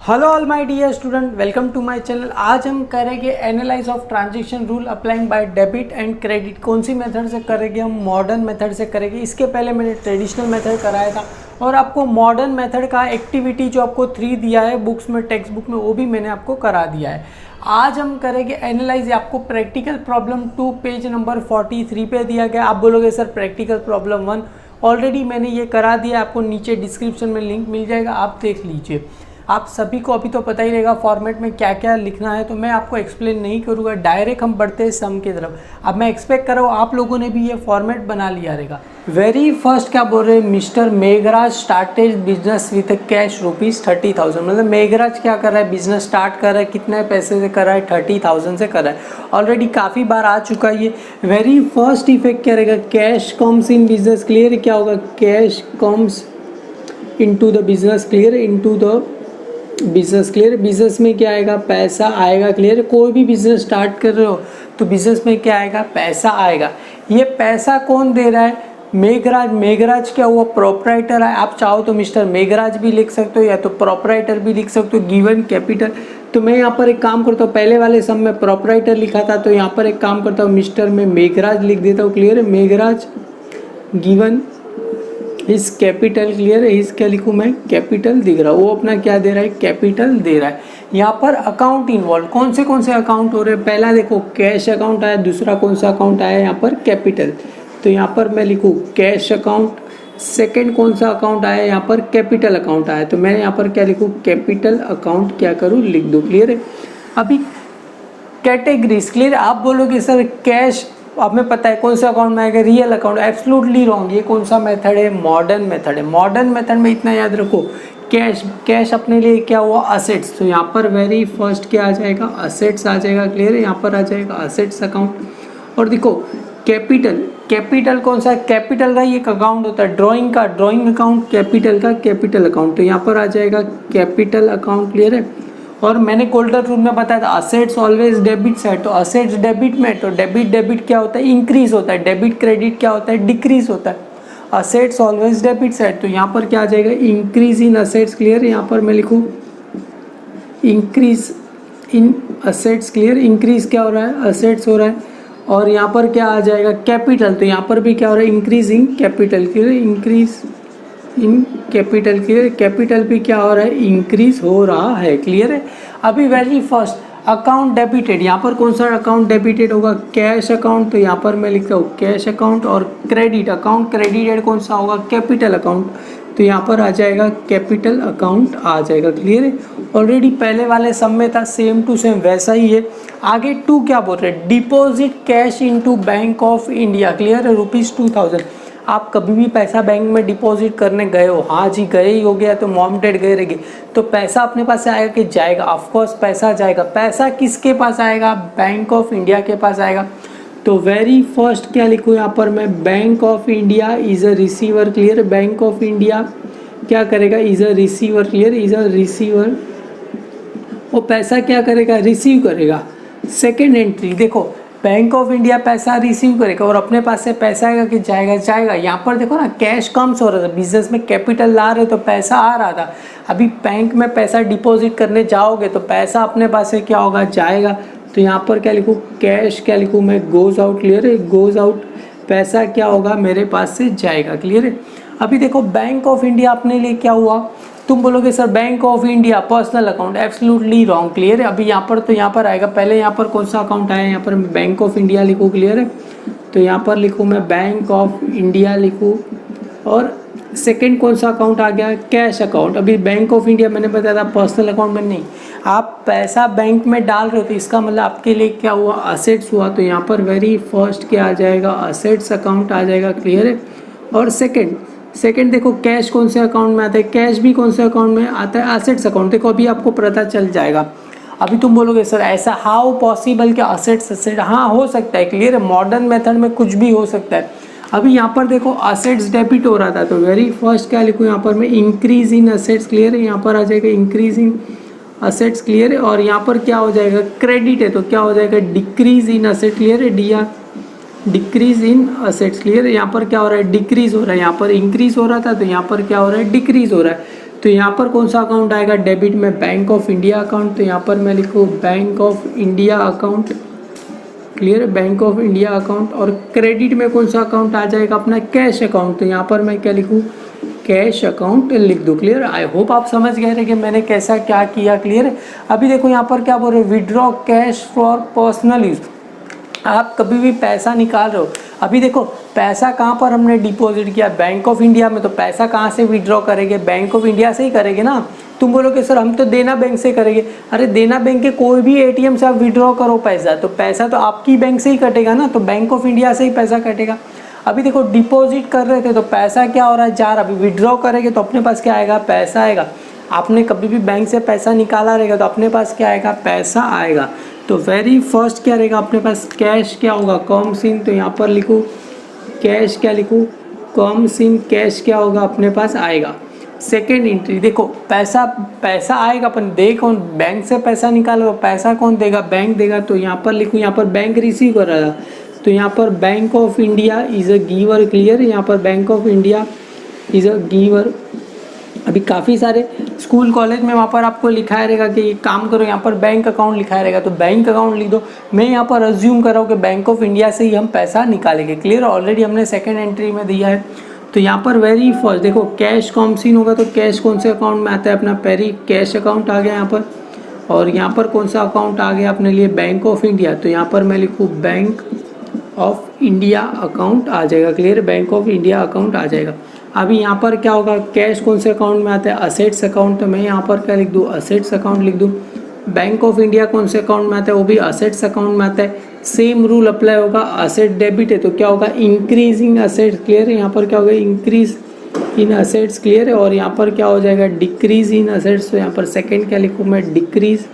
Hello all my dear student, welcome to my channel. आज हम करेंगे analyse of transaction rule applying by debit and credit. कौन सी method से करेंगे? हम मॉडर्न मेथड से करेंगे। इसके पहले मैंने ट्रेडिशनल मेथड कराया था और आपको मॉडर्न मेथड का एक्टिविटी जो आपको 3 दिया है बुक्स में, टेक्स्ट बुक में, वो भी मैंने आपको करा दिया है। आज हम करेंगे एनालाइज। आपको प्रैक्टिकल प्रॉब्लम 2 पेज नंबर 43 पे दिया गया। आप बोलोगे सर प्रैक्टिकल प्रॉब्लम 1 ऑलरेडी मैंने ये करा दिया, आपको नीचे डिस्क्रिप्शन में लिंक मिल जाएगा, आप देख लीजिए। आप सभी को अभी तो पता ही रहेगा फॉर्मेट में क्या क्या लिखना है, तो मैं आपको एक्सप्लेन नहीं करूँगा, डायरेक्ट हम बढ़ते हैं सम की तरफ। अब मैं एक्सपेक्ट कर रहा हूँ आप लोगों ने भी ये फॉर्मेट बना लिया रहेगा। वेरी फर्स्ट क्या बोल रहे हैं, mister Meghraj started business with cash ₹30,000। मतलब मेघराज क्या कर रहा है, बिजनेस स्टार्ट कर रहा है, कितने पैसे से कर रहा है? 30,000 से कर रहा है। ऑलरेडी काफ़ी बार आ चुका है ये। वेरी फर्स्ट इफेक्ट क्या रहेगा, cash comes in business. Clear क्या होगा, cash comes into the business. Clear, into the business. Clear, business में क्या आएगा, पैसा आएगा। क्लियर, कोई भी बिजनेस स्टार्ट कर रहे हो तो बिजनेस में क्या आएगा, पैसा आएगा। ये पैसा कौन दे रहा है, मेघराज। मेघराज क्या हुआ, प्रोपराइटर है। आप चाहो तो मिस्टर मेघराज भी लिख सकते हो या तो प्रोपराइटर भी लिख सकते हो। गिवन कैपिटल, तो मैं यहाँ पर एक काम करता हूँ, पहले वाले सम में प्रोपराइटर लिखा था तो यहाँ पर एक काम करता हूँ, मिस्टर में मेघराज लिख देता हूँ। क्लियर है, मेघराज गिवन इस कैपिटल। क्लियर है, इस क्या लिखूँ मैं, कैपिटल दिख रहा है, वो अपना क्या दे रहा है, कैपिटल दे रहा है। यहाँ पर अकाउंट इन्वॉल्व, कौन से अकाउंट हो रहे हैं? पहला देखो कैश अकाउंट आया, दूसरा कौन सा अकाउंट आया यहाँ पर, कैपिटल। तो यहाँ पर मैं लिखूँ कैश अकाउंट। सेकंड कौन सा अकाउंट आया यहाँ पर, कैपिटल अकाउंट आया, तो मैं यहाँ पर क्या लिखूँ, कैपिटल अकाउंट क्या करूँ, लिख दूँ। क्लियर है। अभी कैटेगरीज। क्लियर, आप बोलोगे सर कैश, अब हमें पता है कौन सा अकाउंट में आएगा, रियल अकाउंट। Absolutely wrong. ये कौन सा मेथड है, मॉडर्न मेथड है। मॉडर्न मेथड में इतना याद रखो, कैश, कैश अपने लिए क्या हुआ, असेट्स। तो यहाँ पर वेरी फर्स्ट क्या आ जाएगा, असेट्स आ जाएगा। क्लियर है, यहाँ पर आ जाएगा असेट्स अकाउंट। और देखो कैपिटल, कैपिटल कौन सा, कैपिटल का एक अकाउंट होता है, ड्राइंग का ड्राइंग अकाउंट, कैपिटल का कैपिटल अकाउंट। तो यहाँ पर आ जाएगा कैपिटल अकाउंट। क्लियर है। और मैंने गोल्डन रूल में बताया था असेट्स ऑलवेज डेबिट साइड, तो असेट्स डेबिट में, तो डेबिट डेबिट क्या होता है, इंक्रीज होता है। डेबिट क्रेडिट क्या होता है, डिक्रीज होता है। असेट्स ऑलवेज डेबिट साइड, तो यहाँ पर क्या आ जाएगा, इंक्रीज इन असेट्स। क्लियर, यहाँ पर मैं लिखूँ increase in assets. Clear, increase क्या हो रहा है, असेट्स हो रहा है। और यहाँ पर क्या आ जाएगा, कैपिटल, तो यहाँ पर भी क्या हो रहा है, increase in capital. Clear, increase in capital. Clear, capital भी क्या हो रहा है, इंक्रीज हो रहा है। क्लियर है। अभी वेरी फर्स्ट अकाउंट डेबिटेड, यहाँ पर कौन सा अकाउंट डेबिटेड होगा, कैश अकाउंट, तो यहाँ पर मैं लिखता हूँ कैश अकाउंट। और क्रेडिट अकाउंट क्रेडिटेड कौन सा होगा, कैपिटल अकाउंट, तो यहाँ पर आ जाएगा कैपिटल अकाउंट आ जाएगा। क्लियर है। ऑलरेडी पहले वाले सम में था, सेम टू सेम वैसा ही है। आगे 2 क्या बोल रहे हैं, deposit cash into bank of India. Clear है, ₹2,000। आप कभी भी पैसा बैंक में डिपॉजिट करने गए हो, हाँ जी गए ही हो गया, तो मॉम डैड गए रहेंगे, तो पैसा अपने पास से आएगा कि जाएगा, ऑफकोर्स पैसा जाएगा। पैसा किसके पास आएगा, बैंक ऑफ इंडिया के पास आएगा। तो वेरी फर्स्ट क्या लिखूँ यहाँ पर मैं, bank of India is a receiver. Clear, bank of India क्या करेगा, is a receiver. Clear, is a receiver. वो पैसा क्या करेगा, रिसीव करेगा। सेकेंड एंट्री देखो, बैंक ऑफ इंडिया पैसा रिसीव करेगा और अपने पास से पैसा आएगा कि जाएगा, जाएगा। यहाँ पर देखो ना, कैश कम्स हो रहा था, बिजनेस में कैपिटल ला रहे तो पैसा आ रहा था। अभी बैंक में पैसा डिपॉजिट करने जाओगे तो पैसा अपने पास से क्या होगा, जाएगा। तो यहाँ पर क्या लिखूँ, कैश क्या लिखूँ मैं, गोज आउट। क्लियर है, गोज आउट, पैसा क्या होगा, मेरे पास से जाएगा। क्लियर है। अभी देखो बैंक ऑफ इंडिया अपने लिए क्या हुआ, तुम बोलोगे sir bank of India personal account, absolutely wrong. Clear है। अभी यहाँ पर तो यहाँ पर आएगा, पहले यहाँ पर कौन सा अकाउंट आया, यहाँ पर बैंक ऑफ इंडिया लिखूँ। क्लियर है, तो यहाँ पर लिखूँ मैं बैंक ऑफ इंडिया लिखूँ। और सेकंड कौन सा अकाउंट आ गया, कैश अकाउंट। अभी बैंक ऑफ इंडिया मैंने बताया था पर्सनल अकाउंट में नहीं, आप पैसा बैंक में डाल रहे हो तो इसका मतलब आपके लिए क्या हुआ, असेट्स हुआ। तो यहाँ पर वेरी फर्स्ट क्या आ जाएगा, असेट्स अकाउंट आ जाएगा। क्लियर है। और सेकंड देखो कैश कौन से अकाउंट में आता है, कैश भी कौन से अकाउंट में आता है, असेट्स अकाउंट। देखो अभी आपको पता चल जाएगा। अभी तुम बोलोगे सर ऐसा हाउ पॉसिबल क्या, असेट्स असेट, हाँ हो सकता है। क्लियर है, मॉडर्न मेथड में कुछ भी हो सकता है। अभी यहाँ पर देखो असेट्स डेबिट हो रहा था, तो वेरी फर्स्ट क्या लिखूँ यहाँ पर मैं, इंक्रीज इन असेट्स। क्लियर है, यहाँ पर आ जाएगा इंक्रीज इन असेट्स। क्लियर है। और यहाँ पर क्या हो जाएगा, क्रेडिट है तो क्या हो जाएगा, डिक्रीज इन असेट। क्लियर है, D R decrease in assets. Clear है। यहाँ पर क्या हो रहा है, डिक्रीज हो रहा है, यहाँ पर इंक्रीज हो रहा था तो यहाँ पर क्या हो रहा है, डिक्रीज हो रहा है। तो यहाँ पर कौन सा अकाउंट आएगा, डेबिट में बैंक ऑफ इंडिया अकाउंट, तो यहाँ पर मैं लिखूँ bank of India account, clear है, बैंक ऑफ इंडिया अकाउंट। और क्रेडिट में कौन सा अकाउंट आ जाएगा, अपना कैश अकाउंट, तो यहाँ पर मैं क्या लिखूँ, कैश अकाउंट लिख दूँ। क्लियर, आई होप आप समझ गए रहे कि मैंने कैसा क्या किया। क्लियर है। अभी देखो यहाँ पर क्या बोल रहे हो, withdraw cash for personal use. आप कभी भी पैसा निकाल रहे हो, अभी देखो पैसा कहाँ पर हमने डिपॉजिट किया, बैंक ऑफ इंडिया में, तो पैसा कहाँ से विड्रॉ करेंगे, बैंक ऑफ इंडिया से ही करेंगे ना। तुम बोलोगे सर हम तो देना बैंक से करेंगे, अरे देना बैंक के कोई भी एटीएम से आप विड्रॉ करो पैसा, तो पैसा तो आपकी बैंक से ही कटेगा ना, तो बैंक ऑफ इंडिया से ही पैसा कटेगा। अभी देखो डिपॉजिट कर रहे थे तो पैसा क्या हो रहा है, जा रहा, अभी विड्रॉ करेंगे तो अपने पास क्या आएगा, पैसा आएगा। आपने कभी भी बैंक से पैसा निकाला रहेगा तो अपने पास क्या आएगा, पैसा आएगा। तो वेरी फर्स्ट क्या रहेगा अपने पास, कैश क्या होगा, कॉम्स इन, तो यहाँ पर लिखूँ कैश, क्या लिखूँ, कॉम्स इन, कैश क्या होगा अपने पास आएगा। सेकेंड एंट्री देखो पैसा आएगा, अपन दे कौन, बैंक से पैसा निकालो, पैसा कौन देगा, बैंक देगा। तो यहाँ पर लिखूँ, यहाँ पर बैंक रिसीव कर रहा था, तो यहाँ पर bank of India is a giver. Clear, यहाँ पर bank of India is a giver. अभी काफ़ी सारे स्कूल कॉलेज में वहाँ पर आपको लिखाया रहेगा कि काम करो, यहाँ पर बैंक अकाउंट लिखाया रहेगा, तो बैंक अकाउंट लिख दो। मैं यहाँ पर अज्यूम कर रहा हूँ कि बैंक ऑफ इंडिया से ही हम पैसा निकालेंगे। क्लियर, ऑलरेडी हमने सेकेंड एंट्री में दिया है। तो यहाँ पर वेरी फर्स्ट देखो कैश कॉम्सिन होगा, तो कैश कौन से अकाउंट में आता है, अपना पेरी कैश अकाउंट आ गया यहाँ पर। और यहाँ पर कौन सा अकाउंट आ गया अपने लिए, बैंक ऑफ इंडिया, तो यहाँ पर मैं लिखूँ बैंक ऑफ इंडिया अकाउंट आ जाएगा। Clear, bank of India account आ जाएगा। अभी यहाँ पर क्या होगा, कैश कौन से अकाउंट में आता है, असेट्स अकाउंट, तो मैं यहाँ पर क्या लिख दूँ, असेट्स अकाउंट लिख दूँ। बैंक ऑफ इंडिया कौन से अकाउंट में आता है, वो भी असेट्स अकाउंट में आता है। सेम रूल अप्लाई होगा, असेट डेबिट है तो क्या होगा, इंक्रीजिंग असेट्स। क्लियर है, यहाँ पर क्या होगा, इंक्रीज इन असेट्स। क्लियर है, और यहाँ पर क्या हो जाएगा, डिक्रीज इन असेट्स, तो यहाँ पर सेकेंड क्या लिखूँ मैं, डिक्रीज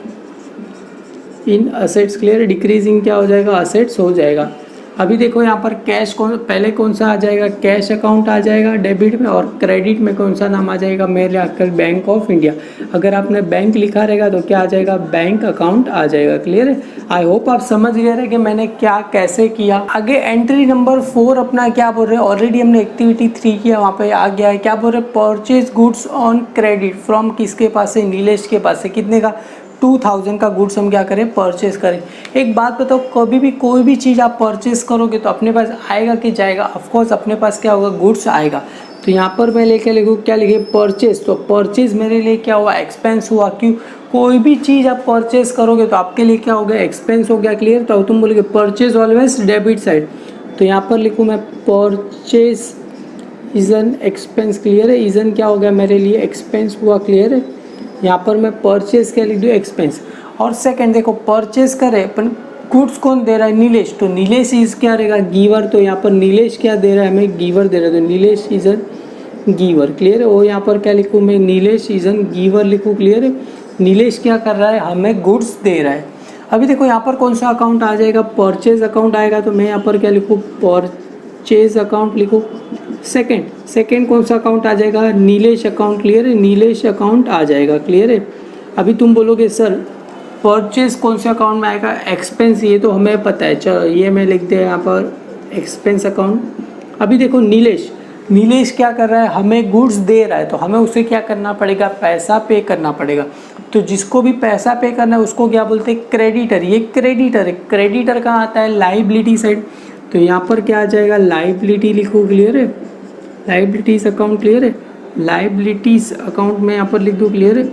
इन असेट्स। क्लियर है, डिक्रीजिंग क्या हो जाएगा, असेट्स हो जाएगा। अभी देखो यहाँ पर कैश पहले कौन सा आ जाएगा, कैश अकाउंट आ जाएगा डेबिट में, और क्रेडिट में कौन सा नाम आ जाएगा, मेरे आकर बैंक ऑफ इंडिया। अगर आपने बैंक लिखा रहेगा तो क्या आ जाएगा, बैंक अकाउंट आ जाएगा। क्लियर है, आई होप आप समझ गए रहे कि मैंने क्या कैसे किया। आगे एंट्री नंबर 4 अपना क्या बोल रहे हैं, ऑलरेडी हमने एक्टिविटी 3 किया, वहाँ पे आ गया है क्या बोल रहे हैं, purchase goods on credit from किसके पास से, नीलेश के पास से। कितने का, 2000 का गुड्स हम क्या करें, परचेज करें। एक बात बताओ, कभी भी कोई भी चीज़ आप परचेज करोगे तो अपने पास आएगा कि जाएगा, ऑफकोर्स अपने पास क्या होगा, गुड्स आएगा। तो यहाँ पर मैं लेके लिखूँ, क्या लिखे, परचेज, तो परचेज मेरे लिए क्या हुआ, एक्सपेंस हुआ। क्यों, कोई भी चीज़ आप परचेज करोगे तो आपके लिए क्या हो गया, एक्सपेंस हो गया। क्लियर, तो तुम बोलोगे परचेज ऑलवेज डेबिट साइड, तो यहाँ पर लिखूँ मैं purchase is an expense. Clear है, इजन क्या हो गया मेरे लिए, एक्सपेंस हुआ। क्लियर है, यहाँ पर मैं परचेज क्या लिख दूँ, एक्सपेंस। और सेकंड देखो परचेज करे अपन, गुड्स कौन दे रहा है, नीलेश, तो नीलेश इज क्या रहेगा, गिवर। तो यहाँ पर नीलेश क्या दे रहा है हमें, गिवर दे रहा है, तो Nilesh is an giver. Clear है, और यहाँ पर क्या लिखूँ मैं, नीलेश इज एन गिवर लिखूँ। क्लियर है, नीलेश क्या कर रहा है, हमें गुड्स दे रहा है। अभी देखो यहाँ पर कौन सा अकाउंट आ जाएगा, परचेज अकाउंट आएगा, तो मैं यहाँ पर क्या लिखूँ, परचेज अकाउंट लिखूँ। सेकेंड कौन सा अकाउंट आ जाएगा, नीलेश अकाउंट। क्लियर है, नीलेश अकाउंट आ जाएगा। क्लियर है, अभी तुम बोलोगे सर परचेज कौन से अकाउंट में आएगा, एक्सपेंस, ये तो हमें पता है, चलो ये मैं लिख दे यहाँ पर एक्सपेंस अकाउंट। अभी देखो नीलेश क्या कर रहा है, हमें गुड्स दे रहा है, तो हमें उसे क्या करना पड़ेगा, पैसा पे करना पड़ेगा। तो जिसको भी पैसा पे करना है उसको क्या बोलते हैं, क्रेडिटर। ये क्रेडिटर है, क्रेडिटर कहाँ आता है, लाइबिलिटी साइड, तो यहाँ पर क्या आ जाएगा, लाइबिलिटी लिखो। क्लियर है, लाइबिलिटीज अकाउंट। क्लियर है, लाइबिलिटीज अकाउंट में यहाँ पर लिख दूँ। क्लियर है,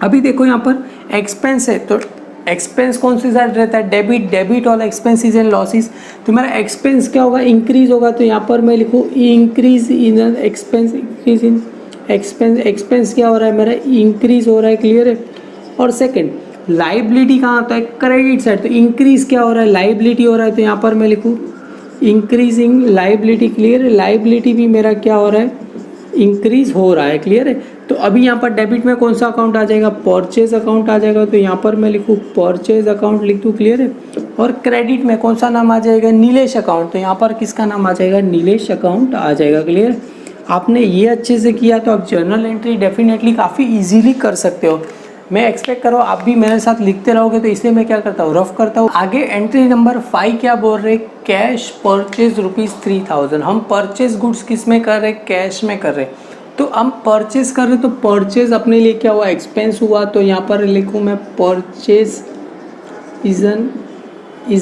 अभी देखो यहाँ पर एक्सपेंस है, तो एक्सपेंस कौन सी साइड रहता है, डेबिट और एक्सपेंसेस एंड लॉसेस। तो मेरा एक्सपेंस क्या होगा, इंक्रीज होगा, तो यहाँ पर मैं लिखूँ increase in expense, increase in expense. Expense क्या हो रहा है मेरा, इंक्रीज हो रहा है। क्लियर है, और सेकेंड लाइबिलिटी कहाँ आता है, क्रेडिट साइड, तो इंक्रीज क्या हो रहा है, लाइबिलिटी हो रहा है, तो यहाँ पर मैं लिखूँ इंक्रीजिंग लाइबिलिटी। क्लियर है, लाइबिलिटी भी मेरा क्या हो रहा है, इंक्रीज हो रहा है। क्लियर है, तो अभी यहाँ पर डेबिट में कौन सा अकाउंट आ जाएगा, परचेज अकाउंट आ जाएगा, तो यहाँ पर मैं लिखूँ परचेज अकाउंट लिख दूँ। क्लियर है, और क्रेडिट में कौन सा नाम आ जाएगा, नीलेश अकाउंट, तो यहाँ पर किसका नाम आ जाएगा, नीलेश अकाउंट आ जाएगा। क्लियर, आपने ये अच्छे से किया तो आप जर्नल एंट्री डेफिनेटली काफ़ी ईजिली कर सकते हो। मैं एक्सपेक्ट करो आप भी मेरे साथ लिखते रहोगे, तो इसलिए मैं क्या करता हूँ, रफ करता हूँ। आगे एंट्री नंबर 5 क्या बोल रहे, कैश परचेज ₹3000। हम परचेज गुड्स किस में कर रहे, कैश में कर रहे। तो हम परचेज कर रहे हैं तो परचेज अपने लिए क्या हुआ, एक्सपेंस हुआ। तो यहाँ पर लिखूँ मैं purchase is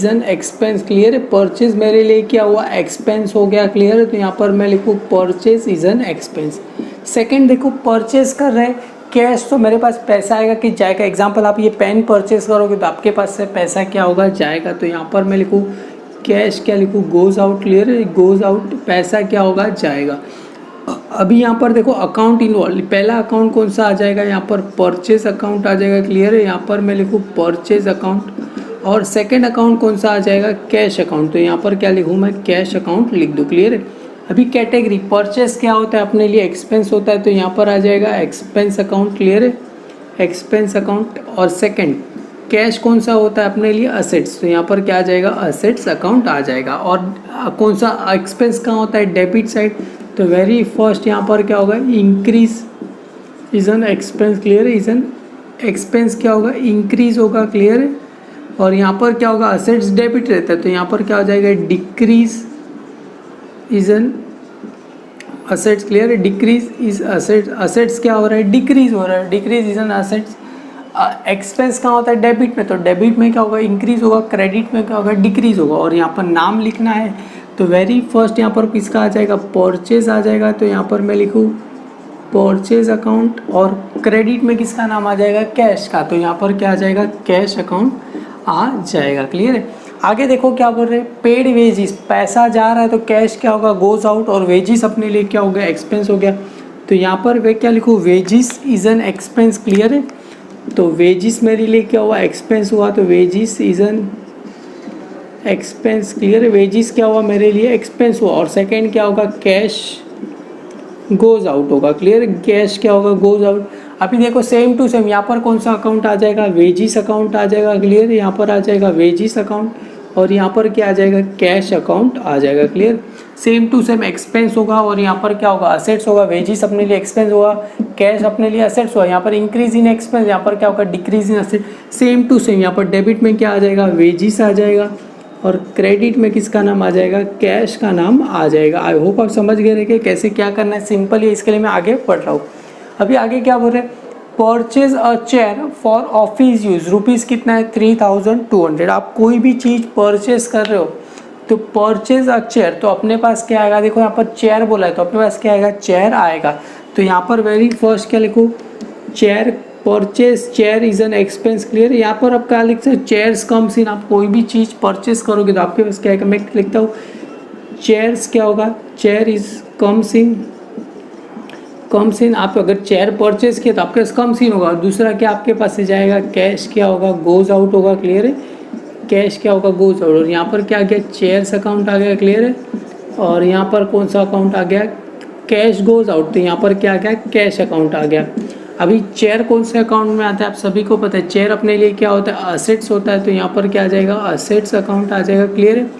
an expense. Clear है, परचेज मेरे लिए क्या हुआ, एक्सपेंस हो गया। क्लियर है, तो यहाँ पर मैं लिखूँ purchase is an expense. Second देखो, परचेज कर रहे हैं कैश, तो मेरे पास पैसा आएगा कि जाएगा। एग्जाम्पल, आप ये पेन परचेज करोगे तो आपके पास से पैसा क्या होगा, जाएगा। तो यहाँ पर मैं लिखूँ कैश, क्या लिखूँ, गोज आउट। क्लियर है, गोज आउट, पैसा क्या होगा, जाएगा। अभी यहाँ पर देखो अकाउंट इन्वॉल्व, पहला अकाउंट कौन सा आ जाएगा, यहाँ पर परचेज अकाउंट आ जाएगा। क्लियर है, यहाँ पर मैं लिखूँ परचेज अकाउंट। और सेकंड अकाउंट कौन सा आ जाएगा, कैश अकाउंट। तो यहाँ पर क्या लिखूँ मैं, कैश अकाउंट लिख दूँ। क्लियर है। अभी कैटेगरी, परचेज क्या होता है, अपने लिए एक्सपेंस होता है, तो यहाँ पर आ जाएगा एक्सपेंस अकाउंट। क्लियर है, एक्सपेंस अकाउंट। और सेकंड कैश कौन सा होता है, अपने लिए असेट्स, तो यहाँ पर क्या आ जाएगा, असेट्स अकाउंट आ जाएगा। और कौन सा एक्सपेंस कहाँ होता है, डेबिट साइड, तो वेरी फर्स्ट यहाँ पर क्या होगा, increase is an expense. Clear है, इज एन एक्सपेंस क्या होगा, इंक्रीज होगा। क्लियर है। और यहाँ पर क्या होगा, असेट्स डेबिट रहता है, तो यहाँ पर क्या हो जाएगा, decrease is an assets. Clear है, डिक्रीज इज असेट्स। असेट्स क्या हो रहा है, डिक्रीज हो रहा है, decrease is an assets. Expense कहाँ होता है, डेबिट में, तो डेबिट में क्या होगा, इंक्रीज होगा। क्रेडिट में क्या होगा, डिक्रीज होगा। और यहाँ पर नाम लिखना है, तो वेरी फर्स्ट यहाँ पर किसका आ जाएगा, परचेज आ जाएगा। तो यहाँ पर मैं लिखूँ परचेज अकाउंट। और क्रेडिट में किसका नाम आ जाएगा, कैश का, तो यहाँ पर क्या आ जाएगा, कैश अकाउंट आ जाएगा। क्लियर है। आगे देखो क्या बोल रहे हैं, पेड वेजिस, पैसा जा रहा है तो कैश क्या होगा, गोज आउट। और वेजिस अपने लिए क्या हो गया, एक्सपेंस हो गया। तो यहाँ पर वे क्या लिखूँ, wages is an expense. Clear है, तो वेजिस मेरे लिए क्या हुआ, एक्सपेंस हुआ, तो wages is an expense. Clear है, वेजिस क्या हुआ, मेरे लिए एक्सपेंस हुआ। और सेकेंड क्या होगा, कैश गोज आउट होगा। क्लियर, कैश क्या होगा, गोज आउट। अभी देखो सेम टू सेम यहाँ पर कौन सा अकाउंट आ जाएगा, वेजिस अकाउंट आ जाएगा। क्लियर, यहाँ पर आ जाएगा वेजिस अकाउंट। और यहाँ पर क्या आ जाएगा, कैश अकाउंट आ जाएगा। Clear, same to same expense होगा। और यहाँ पर क्या होगा, असेट्स होगा। वेजिस अपने लिए एक्सपेंस होगा, कैश अपने लिए असेट्स होगा। यहाँ पर इंक्रीज इन एक्सपेंस, यहाँ पर क्या होगा, decrease in asset. Same to same यहाँ पर डेबिट में क्या आ जाएगा, वेजिस आ जाएगा। और क्रेडिट में किसका नाम आ जाएगा, कैश का नाम आ जाएगा। आई होप आप समझ गए कि कैसे क्या करना है, सिंपल है। इसके लिए मैं आगे पढ़ रहा हूँ। अभी आगे क्या बोल रहे हैं, purchase a chair for office use, rupees कितना है, 3200। आप कोई भी चीज़ परचेज कर रहे हो तो परचेज अ चेयर, तो अपने पास क्या आएगा, देखो यहाँ पर चेयर बोला है तो अपने पास क्या आएगा, चेयर आएगा। तो यहाँ पर वेरी फर्स्ट क्या लिखो, chair, purchase chair is an expense. Clear, यहाँ पर आप क्या लिखते हो, चेयर्स कम्स इन। आप कोई भी चीज़ परचेज करोगे तो आपके पास क्या आएगा, मैं लिखता हूँ चेयर्स क्या होगा, chair is comes in. Comes in, आप अगर चेयर परचेज किया तो आपके पास कम्स इन होगा। दूसरा क्या आपके पास से जाएगा, कैश क्या होगा, गोज आउट होगा। क्लियर है, कैश क्या होगा, गोज आउट। और यहाँ पर क्या आ गया, चेयर्स अकाउंट आ गया। क्लियर है, और यहाँ पर कौन सा अकाउंट आ गया, कैश गोज आउट, तो यहाँ पर क्या आ गया, कैश अकाउंट आ गया। अभी चेयर कौन से अकाउंट में आता है, आप सभी को पता है। चेयर अपने लिए क्या होता है, असेट्स होता है, तो यहाँ पर क्या आ जाएगा, असेट्स अकाउंट आ जाएगा। क्लियर है,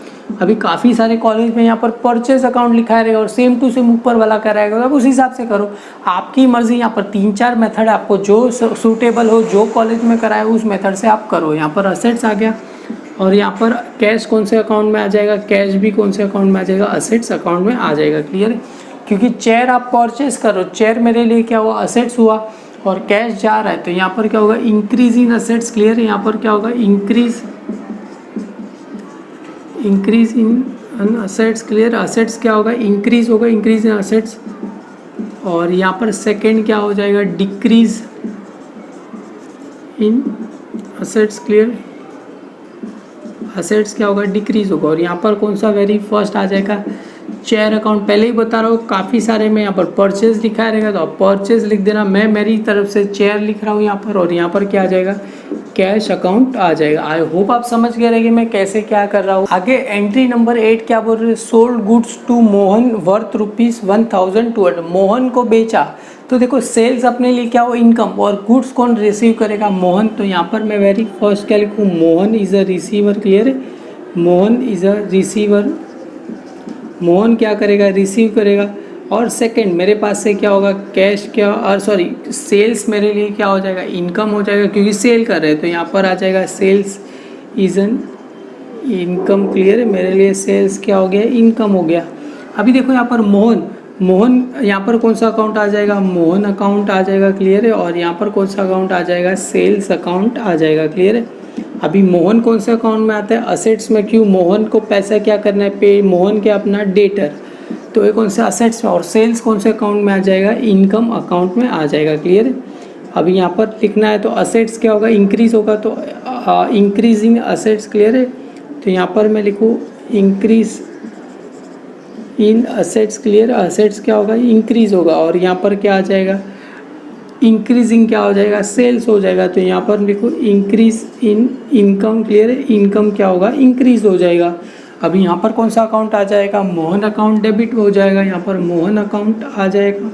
अभी काफ़ी सारे कॉलेज में यहाँ पर परचेज अकाउंट लिखा रहेगा और सेम टू सेम ऊपर वाला कराएगा। अब उस हिसाब से करो, आपकी मर्जी। यहाँ पर 3-4 मेथड है, आपको जो सूटेबल हो, जो कॉलेज में कराए उस मेथड से आप करो। यहाँ पर असेट्स आ गया। और यहाँ पर कैश कौन से अकाउंट में आ जाएगा, कैश भी कौन से अकाउंट में आ जाएगा, असेट्स अकाउंट में आ जाएगा। क्लियर है, क्योंकि चेयर आप परचेज करो, चेयर मेरे लिए क्या हुआ, असेट्स हुआ। और कैश जा रहा है तो यहाँ पर क्या होगा, इंक्रीज इन असेट्स। क्लियर है, यहाँ पर क्या होगा, increase in assets. Clear, assets क्या होगा, इंक्रीज होगा, इंक्रीज इन असेट्स। और यहाँ पर सेकंड क्या हो जाएगा, decrease in assets. Clear, assets क्या होगा, डिक्रीज होगा। और यहाँ पर कौन सा वेरी फर्स्ट आ जाएगा, चेयर अकाउंट। पहले ही बता रहा हूँ, काफ़ी सारे में यहाँ पर परचेज लिखा रहेगा तो आप परचेज लिख देना। मैं मेरी तरफ से चेयर लिख रहा हूँ यहाँ पर। और यहाँ पर क्या आ जाएगा, कैश अकाउंट आ जाएगा। आई होप आप समझ गए रहे कि मैं कैसे क्या कर रहा हूँ। आगे एंट्री नंबर 8 क्या बोल रहे हैं, sold goods to Mohan worth ₹1200। Mohan को बेचा। तो देखो सेल्स अपने लिए क्या हो, इनकम। और गुड्स कौन रिसीव करेगा, मोहन। तो यहाँ पर मैं वेरी फर्स्ट क्या लिखूँ, Mohan is a receiver. Clear है, Mohan is a receiver. Mohan क्या करेगा, रिसीव करेगा। और सेकंड मेरे पास से क्या होगा, कैश क्या, और सॉरी सेल्स मेरे लिए क्या हो जाएगा, इनकम हो जाएगा, क्योंकि सेल कर रहे हैं। तो यहाँ पर आ जाएगा sales is an income. Clear है, मेरे लिए सेल्स क्या हो गया, इनकम हो गया। अभी देखो यहाँ पर मोहन, मोहन, यहाँ पर कौन सा अकाउंट आ जाएगा, मोहन अकाउंट आ जाएगा, क्लियर है। और यहाँ पर कौन सा अकाउंट आ जाएगा, सेल्स अकाउंट आ जाएगा, क्लियर है। अभी मोहन कौन से अकाउंट में आता है, असेट्स में। क्यों, मोहन को पैसा क्या करना है, पे, मोहन के अपना डेटर, तो ये कौन से असेट्स में। और सेल्स कौन से अकाउंट में आ जाएगा, इनकम अकाउंट में आ जाएगा, क्लियर है। अभी यहाँ पर लिखना है तो असेट्स क्या होगा, इंक्रीज होगा, तो इंक्रीजिंग असेट्स, क्लियर है। तो यहाँ पर मैं लिखूँ increase in assets, clear. Assets क्या होगा, इंक्रीज होगा। और यहाँ पर क्या आ जाएगा, इंक्रीजिंग क्या हो जाएगा, सेल्स हो जाएगा। तो यहाँ पर लिखो इंक्रीज इन इनकम, क्लियर है। इनकम क्या होगा, इंक्रीज हो जाएगा। अभी यहाँ पर कौन सा अकाउंट आ जाएगा, मोहन अकाउंट डेबिट हो जाएगा, यहाँ पर मोहन अकाउंट आ जाएगा।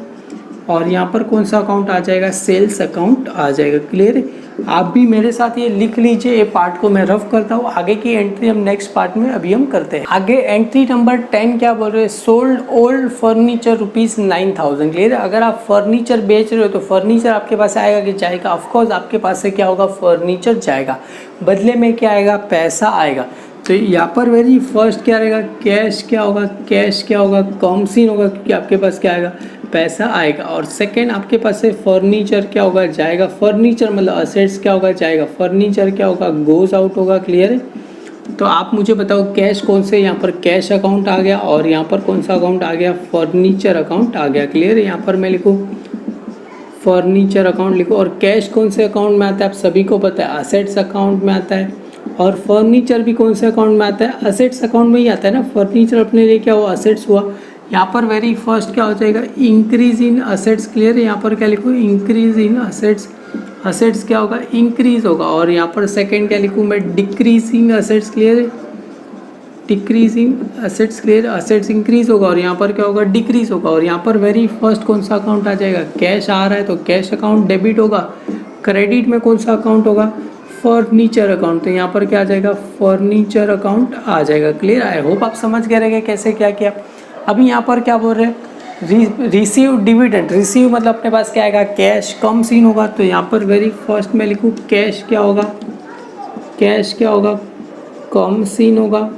और यहाँ पर कौन सा अकाउंट आ जाएगा, सेल्स अकाउंट आ जाएगा, क्लियर है। आप भी मेरे साथ ये लिख लीजिए, ये पार्ट को मैं रफ करता हूँ। आगे की एंट्री हम नेक्स्ट पार्ट में अभी हम करते हैं। आगे एंट्री नंबर 10 क्या बोल रहे हैं, सोल्ड ओल्ड फर्नीचर ₹9,000, क्लियर है। अगर आप फर्नीचर बेच रहे हो तो फर्नीचर आपके पास आएगा कि जाएगा, ऑफकोर्स आपके पास से क्या होगा, फर्नीचर जाएगा, बदले में क्या आएगा, पैसा आएगा। तो यहाँ पर वेरी फर्स्ट क्या रहेगा, कैश क्या होगा, कैश क्या होगा, कम सीन होगा, क्योंकि आपके पास क्या आएगा, पैसा आएगा। और सेकंड आपके पास से फर्नीचर क्या होगा, जाएगा। फर्नीचर मतलब असेट्स क्या होगा, जाएगा। फर्नीचर क्या होगा, गोज आउट होगा, क्लियर है। तो आप मुझे बताओ कैश कौन से, यहाँ पर कैश अकाउंट आ गया, और यहाँ पर कौन सा अकाउंट आ गया, फर्नीचर अकाउंट आ गया, क्लियर है। यहाँ पर मैं लिखूँ फर्नीचर अकाउंट लिखो। और कैश कौन से अकाउंट में आता है, आप सभी को पता है, असेट्स अकाउंट में आता है। और फर्नीचर भी कौन से अकाउंट में आता है, असेट्स अकाउंट में ही आता है ना। फर्नीचर अपने लिए क्या हुआ, असेट्स हुआ। यहाँ पर वेरी फर्स्ट क्या हो जाएगा, इंक्रीज इन असेट्स, क्लियर है। यहाँ पर क्या लिखूँ, इंक्रीज इन असेट्स, असेट्स क्या होगा, इंक्रीज होगा। और यहाँ पर सेकंड क्या लिखूँ मैं, डिक्रीजिंग असेट्स, क्लियर है। Decreasing assets, clear, assets increase होगा। और यहाँ पर क्या होगा, डिक्रीज होगा। और यहाँ पर वेरी फर्स्ट कौन सा अकाउंट आ जाएगा, कैश आ रहा है तो कैश अकाउंट डेबिट होगा। क्रेडिट में कौन सा अकाउंट होगा, फर्नीचर अकाउंट, तो यहाँ पर क्या आ जाएगा, फर्नीचर अकाउंट आ जाएगा, क्लियर। आई होप आप समझ गए रहेंगे कैसे क्या किया। अभी यहाँ पर क्या बोल रहे हैं, रिसीव डिविडेंड। रिसीव मतलब अपने पास क्या आएगा, कैश, कम सीन होगा। तो यहाँ पर वेरी फर्स्ट मैं लिखूँ कैश क्या होगा, कैश क्या होगा, कम सीन होगा।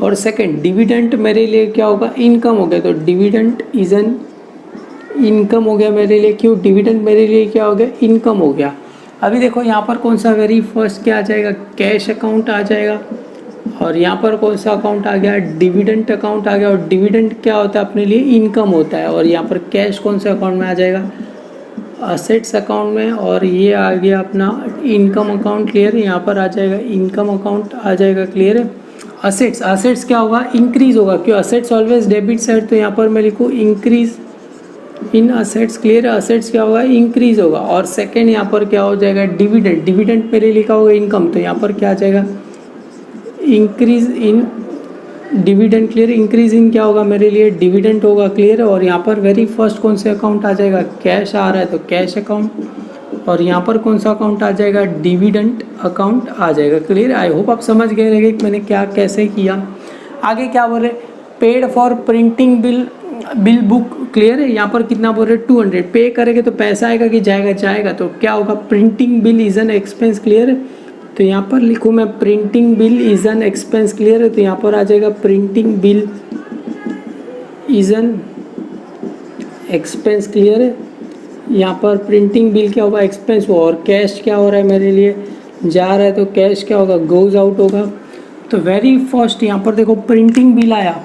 और सेकंड डिविडेंड मेरे लिए क्या होगा, इनकम हो गया, तो डिविडेंड इज एन इनकम हो गया मेरे लिए। क्यों, डिविडेंड मेरे लिए क्या हो गया, इनकम हो गया। अभी देखो यहाँ पर कौन सा वेरी फर्स्ट क्या आ जाएगा, कैश अकाउंट आ जाएगा। और यहाँ पर कौन सा अकाउंट आ गया, डिविडेंड अकाउंट आ गया। और डिविडेंड क्या होता है, अपने लिए इनकम होता है। और यहाँ पर कैश कौन से अकाउंट में आ जाएगा, असेट्स अकाउंट में। और ये आ गया अपना इनकम अकाउंट, क्लियर है। यहाँ पर आ जाएगा इनकम अकाउंट आ जाएगा, क्लियर है। असेट्स, असेट्स क्या होगा, इंक्रीज होगा, क्यों, असेट्स ऑलवेज डेबिट साइड। तो यहाँ पर मैं लिखूँ इंक्रीज इन असेट्स, क्लियर है। असेट्स क्या होगा, इंक्रीज होगा। और सेकंड यहाँ पर क्या हो जाएगा, डिविडेंड। डिविडेंड मेरे लिखा होगा इनकम, तो यहाँ पर क्या आ जाएगा, increase in dividend, clear. Increase in क्या होगा मेरे लिए, डिविडेंड होगा, क्लियर है। और यहाँ पर वेरी फर्स्ट कौन से अकाउंट आ जाएगा, कैश आ रहा है तो कैश अकाउंट। और यहाँ पर कौन सा अकाउंट आ जाएगा, डिविडेंड अकाउंट आ जाएगा, क्लियर। आई होप आप समझ गए रहेंगे कि मैंने क्या कैसे किया। आगे क्या बोले, paid for printing bill book, clear है। यहाँ पर कितना बोल रहे, 200 पे करेंगे तो पैसा आएगा कि जाएगा, जाएगा। तो क्या होगा, printing bill is an expense, clear है। तो यहाँ पर लिखूँ मैं printing bill is an expense, clear है। तो यहाँ पर आ जाएगा printing bill is an expense, clear है। यहाँ पर प्रिंटिंग बिल क्या होगा, एक्सपेंस हुआ। और कैश क्या हो रहा है मेरे लिए, जा रहा है, तो कैश क्या होगा, गोज आउट होगा। तो वेरी फर्स्ट यहाँ पर देखो प्रिंटिंग बिल आया,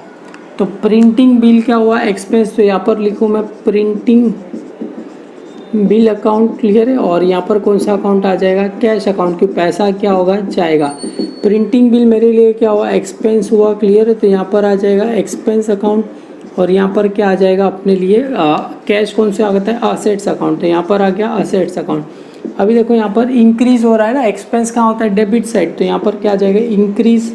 तो प्रिंटिंग बिल क्या हुआ, एक्सपेंस। तो यहाँ पर लिखूँ मैं प्रिंटिंग बिल अकाउंट, क्लियर है। और यहाँ पर कौन सा अकाउंट आ जाएगा, कैश अकाउंट, की पैसा क्या होगा, जाएगा। प्रिंटिंग बिल मेरे लिए क्या हुआ, एक्सपेंस हुआ, क्लियर है। तो यहाँ पर आ जाएगा एक्सपेंस अकाउंट। और यहाँ पर क्या आ जाएगा अपने लिए, कैश कौन से आता है, असेट्स अकाउंट। तो यहाँ पर आ गया असेट्स अकाउंट। अभी देखो यहाँ पर इंक्रीज हो रहा है ना, एक्सपेंस कहाँ होता है, डेबिट साइड। तो यहाँ पर क्या आ जाएगा, increase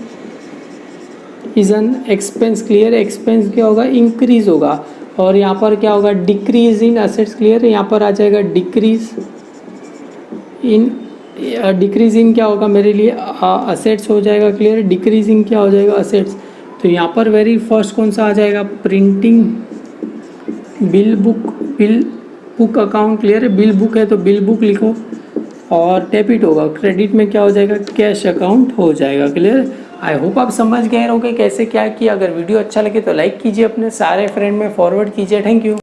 is an expense, clear. Expense क्या होगा, इंक्रीज होगा। और यहाँ पर क्या होगा, डिक्रीज इन असेट्स, क्लियर है। यहाँ पर आ जाएगा डिक्रीज इन क्या होगा मेरे लिए, असेट्स हो जाएगा, क्लियर। डिक्रीज इन क्या हो जाएगा, असेट्स। तो यहाँ पर वेरी फर्स्ट कौन सा आ जाएगा, printing bill book account, clear है। बिल बुक है तो बिल बुक लिखो। और डेबिट होगा, क्रेडिट में क्या हो जाएगा, कैश अकाउंट हो जाएगा, क्लियर। आई होप आप समझ गए होंगे कैसे क्या किया। अगर वीडियो अच्छा लगे तो लाइक कीजिए, अपने सारे फ्रेंड में फॉरवर्ड कीजिए। Thank you.